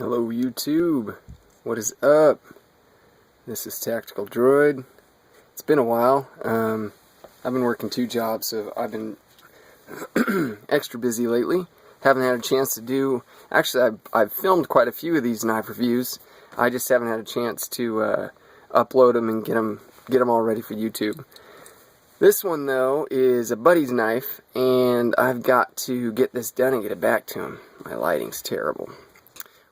Hello YouTube, what is up? This is Tactical Droid. It's been a while. I've been working 2 jobs, so I've been extra busy lately. Haven't had a chance to do, actually I've filmed quite a few of these knife reviews. I just haven't had a chance to upload them and get them all ready for YouTube. This one though is a buddy's knife, and I've got to get this done and get it back to him. My lighting's terrible.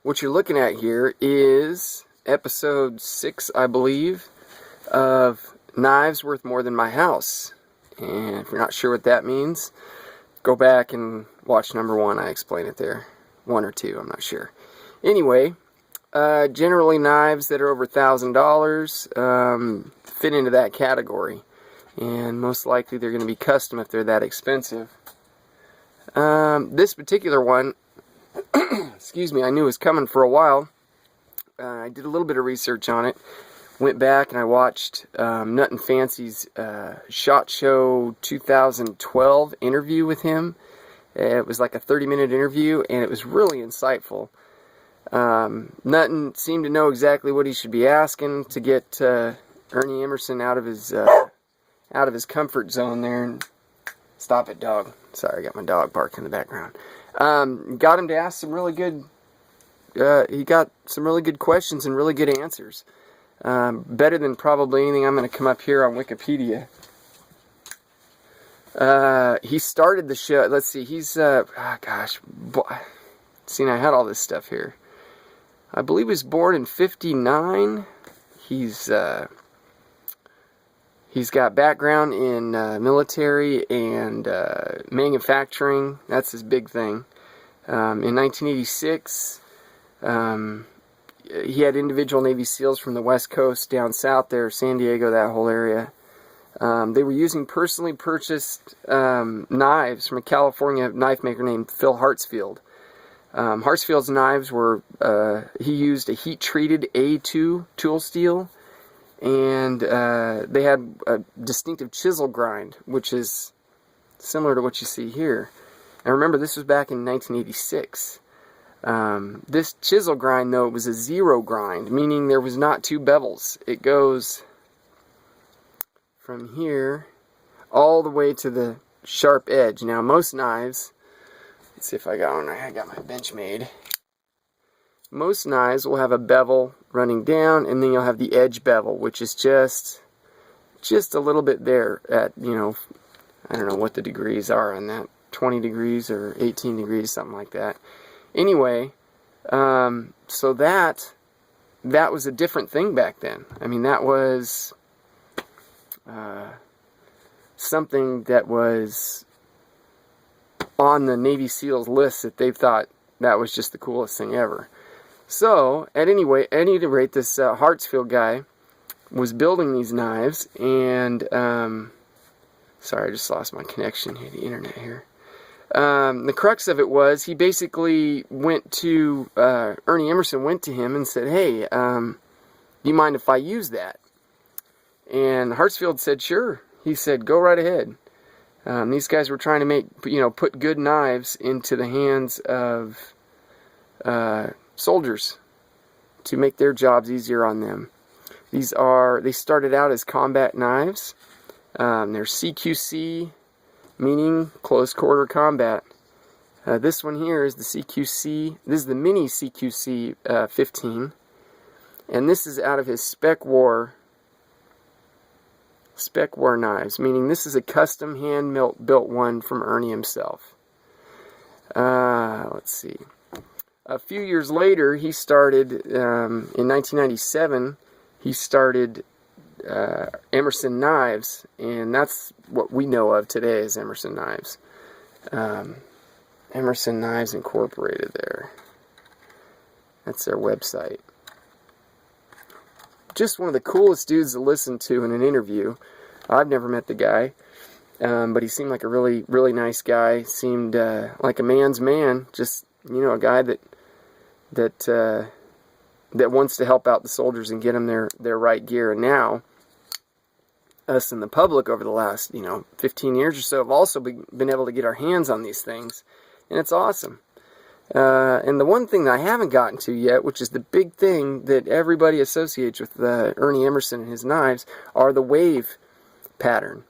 What you're looking at here is episode 6, I believe, of Knives Worth More Than My House. And if you're not sure what that means, go back and watch number 1. I explain it there. 1 or 2, I'm not sure. Anyway, generally knives that are over $1,000 fit into that category. And most likely they're going to be custom if they're that expensive. This particular one, excuse me, I knew it was coming for a while. I did a little bit of research on it. Went back and I watched Nut and Fancy's SHOT Show 2012 interview with him. It was like a 30-minute interview, and it was really insightful. Nuttin seemed to know exactly what he should be asking to get Ernie Emerson out of his comfort zone there. And stop it, dog. Sorry, I got my dog barking in the background. Got him to ask some really good, he got some really good questions and really good answers. Better than probably anything I'm going to come up here on Wikipedia. He started the show, let's see, he's, gosh, see, I had all this stuff here. I believe he was born in 59. He's got background in military and manufacturing. That's his big thing. In 1986, he had individual Navy SEALs from the West Coast down south there, San Diego, that whole area. They were using personally purchased knives from a California knife maker named Phil Hartsfield. Hartsfield's knives were, he used a heat-treated A2 tool steel. And they had a distinctive chisel grind, which is similar to what you see here. And remember, this was back in 1986. This chisel grind, though, was a 0 grind, meaning there was not 2 bevels. It goes from here all the way to the sharp edge. Now, most knives, let's see if I got one. I got my Benchmade. Most knives will have a bevel running down, and then you'll have the edge bevel, which is just a little bit there at, you know, I don't know what the degrees are on that, 20 degrees or 18 degrees, something like that. Anyway, so that was a different thing back then. I mean, that was something that was on the Navy SEALs list that they thought that was just the coolest thing ever. So, at any rate, this Hartsfield guy was building these knives, and, sorry, I just lost my connection to the internet here. The crux of it was, he basically went to, Ernie Emerson went to him and said, hey, do you mind if I use that? And Hartsfield said, sure. He said, go right ahead. These guys were trying to put good knives into the hands of, soldiers to make their jobs easier on them. They started out as combat knives. They're CQC, meaning close quarter combat. This one here is the CQC, this is the mini CQC 15, and this is out of his Spec War knives, meaning this is a custom hand-built one from Ernie himself. Let's see. A few years later, he started, in 1997, he started Emerson Knives, and that's what we know of today as Emerson Knives. Emerson Knives Incorporated there. That's their website. Just one of the coolest dudes to listen to in an interview. I've never met the guy, but he seemed like a really, really nice guy. Seemed like a man's man, just, you know, a guy that wants to help out the soldiers and get them their right gear. And now, us in the public over the last, 15 years or so have also been able to get our hands on these things, and it's awesome. And the one thing that I haven't gotten to yet, which is the big thing that everybody associates with Ernie Emerson and his knives, are the wave pattern,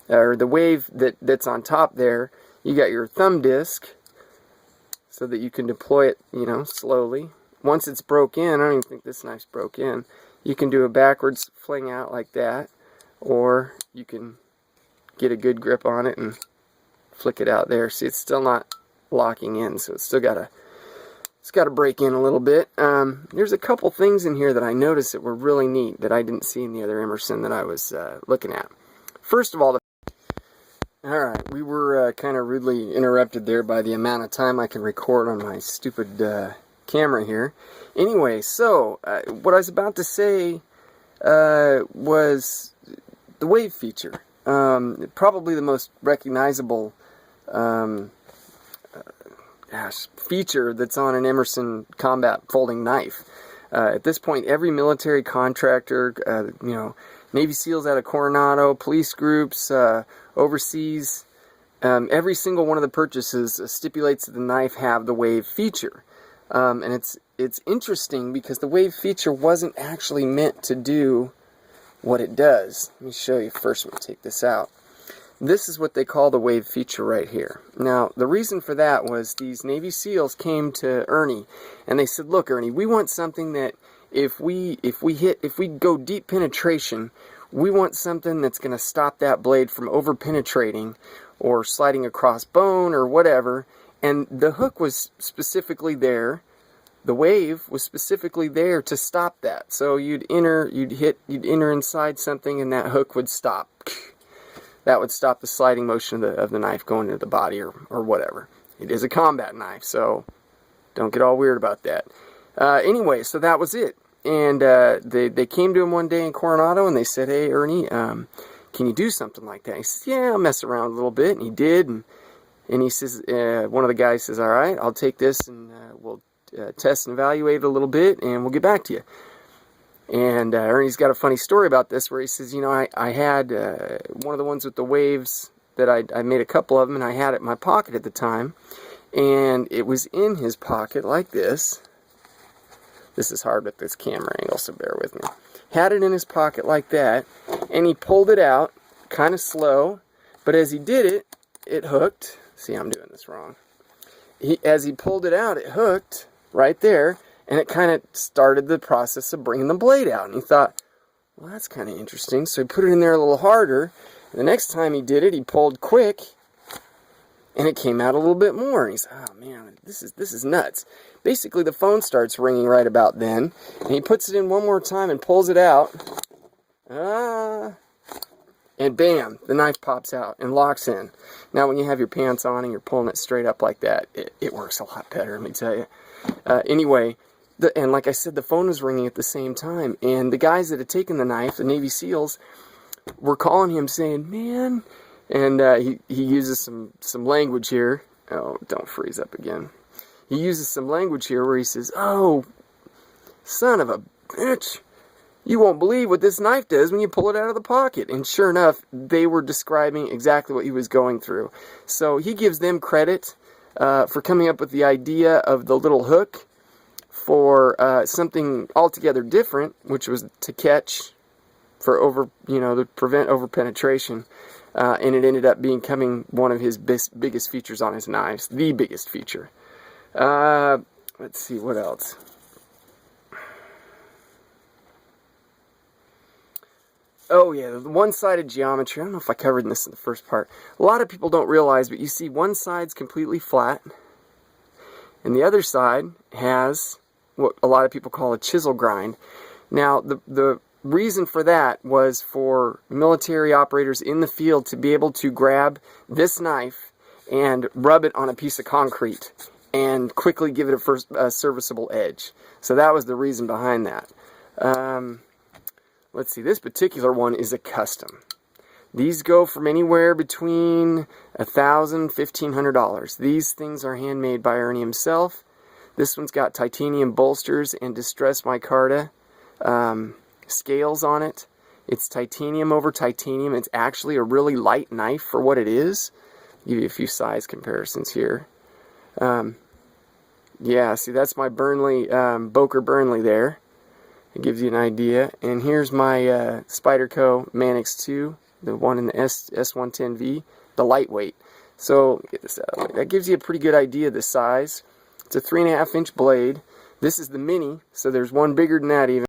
or the wave that's on top there. You got your thumb disc, so that you can deploy it, slowly. Once it's broke in, I don't even think this knife's broke in, you can do a backwards fling out like that, or you can get a good grip on it and flick it out there. See, it's still not locking in, so it's got to break in a little bit. There's a couple things in here that I noticed that were really neat that I didn't see in the other Emerson that I was looking at. First of all, alright, we were kind of rudely interrupted there by the amount of time I can record on my stupid camera here. Anyway, so what I was about to say was the wave feature. Probably the most recognizable feature that's on an Emerson combat folding knife. At this point, every military contractor, Navy SEALs out of Coronado, police groups, overseas, every single one of the purchases stipulates that the knife have the wave feature. And it's interesting because the wave feature wasn't actually meant to do what it does. Let me show you first. We'll take this out. This is what they call the wave feature right here. Now, the reason for that was these Navy SEALs came to Ernie and they said, "Look, Ernie, we want something that if we go deep penetration, we want something that's going to stop that blade from over penetrating or sliding across bone or whatever." And the hook was specifically there. The wave was specifically there to stop that. So you'd enter inside something and that hook would stop. That would stop the sliding motion of the knife going into the body or whatever. It is a combat knife, so don't get all weird about that. Anyway, so that was it. And they came to him one day in Coronado and they said, "Hey, Ernie, can you do something like that?" He says, "Yeah, I'll mess around a little bit." And he did. And he says, one of the guys says, "All right, I'll take this and we'll test and evaluate it a little bit and we'll get back to you." And Ernie's got a funny story about this where he says, I had one of the ones with the waves that I made a couple of them, and I had it in my pocket at the time, and it was in his pocket like this. This is hard with this camera angle, so bear with me. Had it in his pocket like that, and he pulled it out kind of slow, but as he did it, it hooked. See, I'm doing this wrong. As he pulled it out, it hooked right there, and it kind of started the process of bringing the blade out. And he thought, well, that's kind of interesting. So he put it in there a little harder. And the next time he did it, he pulled quick, and it came out a little bit more. And he's, oh man, this is nuts. Basically, the phone starts ringing right about then, and he puts it in one more time and pulls it out. And bam, the knife pops out and locks in. Now, when you have your pants on and you're pulling it straight up like that, it works a lot better, let me tell you. Anyway, and like I said, the phone was ringing at the same time, and the guys that had taken the knife, the Navy SEALs, were calling him saying, "Man," and he uses some language here. Oh, don't freeze up again. He uses some language here where he says, "Oh, son of a bitch, you won't believe what this knife does when you pull it out of the pocket." And sure enough, they were describing exactly what he was going through. So he gives them credit for coming up with the idea of the little hook for something altogether different, which was to catch for to prevent over penetration, and it ended up becoming one of his biggest features on his knives, the biggest feature. Let's see what else. Oh yeah, the one-sided geometry. I don't know if I covered this in the first part. A lot of people don't realize, but you see one side's completely flat, and the other side has what a lot of people call a chisel grind. Now, the reason for that was for military operators in the field to be able to grab this knife and rub it on a piece of concrete and quickly give it a serviceable edge. So that was the reason behind that. Let's see, this particular one is a custom. These go from anywhere between $1,000 to $1,500. These things are handmade by Ernie himself. This one's got titanium bolsters and distressed micarta scales on it. It's titanium over titanium. It's actually a really light knife for what it is. I'll give you a few size comparisons here. Yeah, see, that's my Burnley, Boker Burnley there. It gives you an idea. And here's my Spyderco Manix 2, the one in the S110V, the lightweight. So get this out of the way. That gives you a pretty good idea of the size. It's a 3.5-inch blade. This is the mini, so there's one bigger than that even.